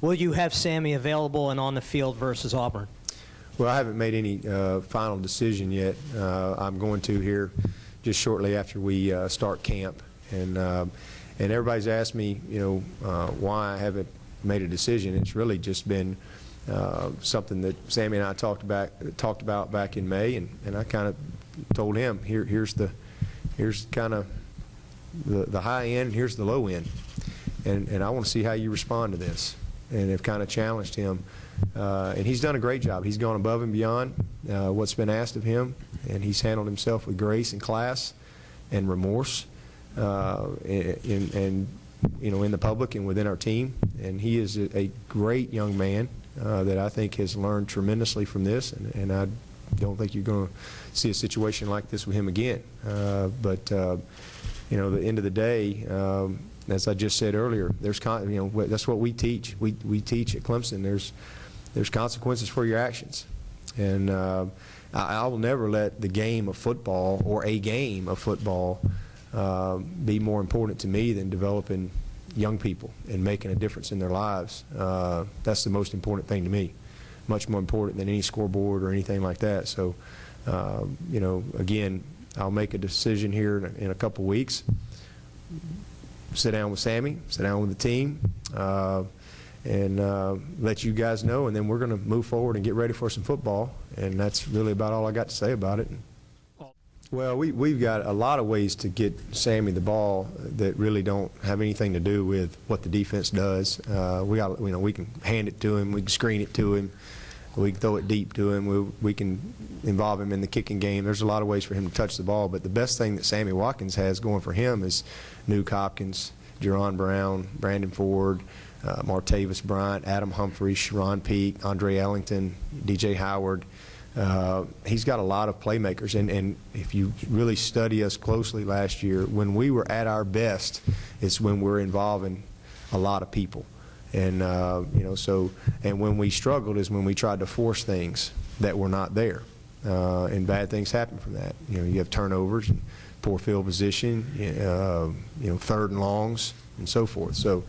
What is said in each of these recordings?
Will you have Sammy available and on the field versus Auburn? Well, I haven't made any final decision yet. I'm going to here just shortly after we start camp, and everybody's asked me, why I haven't made a decision. It's really just been something that Sammy and I talked about back in May, and I kind of told him, here's kind of the high end, here's the low end, and I want to see how you respond to this. And have kind of challenged him, and he's done a great job. He's gone above and beyond what's been asked of him, and he's handled himself with grace and class and remorse, in the public and within our team. And he is a great young man that I think has learned tremendously from this, and I don't think you're going to see a situation like this with him again. But the end of the day, as I just said earlier, that's what we teach. We teach at Clemson. There's consequences for your actions, and I will never let the game of football or a game of football be more important to me than developing young people and making a difference in their lives. That's the most important thing to me, much more important than any scoreboard or anything like that. So, again, I'll make a decision here in a couple weeks. Sit down with Sammy, sit down with the team, and let you guys know, and then we're going to move forward and get ready for some football, and that's really about all I got to say about it. Well, we've got a lot of ways to get Sammy the ball that really don't have anything to do with what the defense does. We can hand it to him, we can screen it to him, we can throw it deep to him, we can involve him in the kicking game. There's a lot of ways for him to touch the ball, but the best thing that Sammy Watkins has going for him is Nuke Hopkins, Jerron Brown, Brandon Ford, Martavis Bryant, Adam Humphries, Sharon Peake, Andre Ellington, DJ Howard. He's got a lot of playmakers, and if you really study us closely last year, when we were at our best, it's when we're involving a lot of people. And and when we struggled is when we tried to force things that were not there, and bad things happen from that. You have turnovers, and poor field position, third and longs, and so forth. So,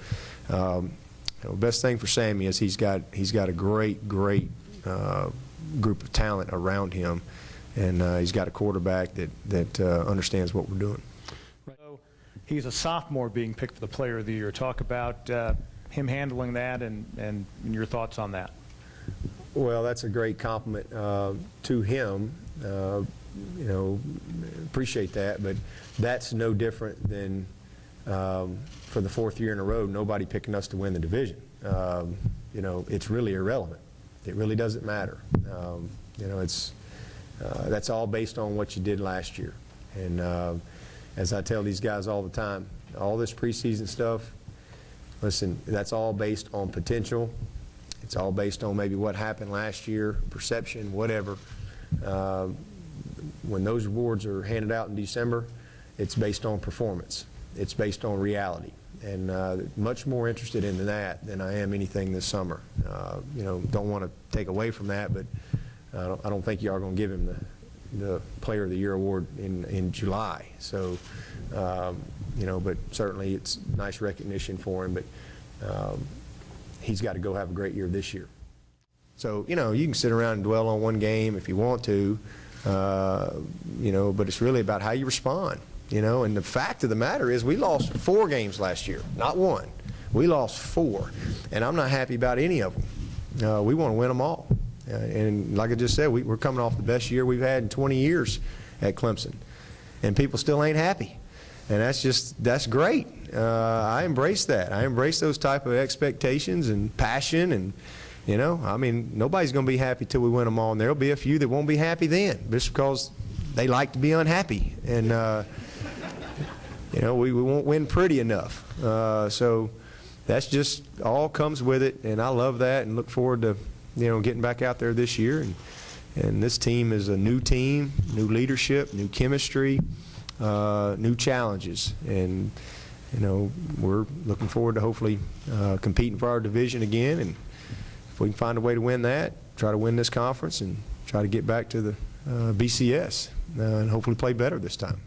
best thing for Sammy is he's got a great group of talent around him, and he's got a quarterback that understands what we're doing. So he's a sophomore being picked for the Player of the Year. Talk about him handling that and your thoughts on that. Well, that's a great compliment to him. Appreciate that, but that's no different than for the fourth year in a row, nobody picking us to win the division. It's really irrelevant. It really doesn't matter. That's all based on what you did last year. And as I tell these guys all the time, all this preseason stuff, listen, that's all based on potential. It's all based on maybe what happened last year, perception, whatever. When those awards are handed out in December, it's based on performance. It's based on reality. And much more interested in that than I am anything this summer. Don't want to take away from that, but I don't think you are going to give him the Player of the Year award in July. So, but certainly it's nice recognition for him. But he's got to go have a great year this year. So, you can sit around and dwell on one game if you want to, but it's really about how you respond. And the fact of the matter is we lost 4 games last year, not 1. We lost 4, and I'm not happy about any of them. We want to win them all. And like I just said, we're coming off the best year we've had in 20 years at Clemson, and people still ain't happy. And that's great. I embrace that. I embrace those type of expectations and passion, and nobody's going to be happy till we win them all, and there'll be a few that won't be happy then, just because they like to be unhappy, and we won't win pretty enough. So that's just all comes with it, and I love that, and look forward to getting back out there this year. And this team is a new team, new leadership, new chemistry, new challenges, and we're looking forward to hopefully competing for our division again. And if we can find a way to win that, try to win this conference, and try to get back to BCS and hopefully play better this time.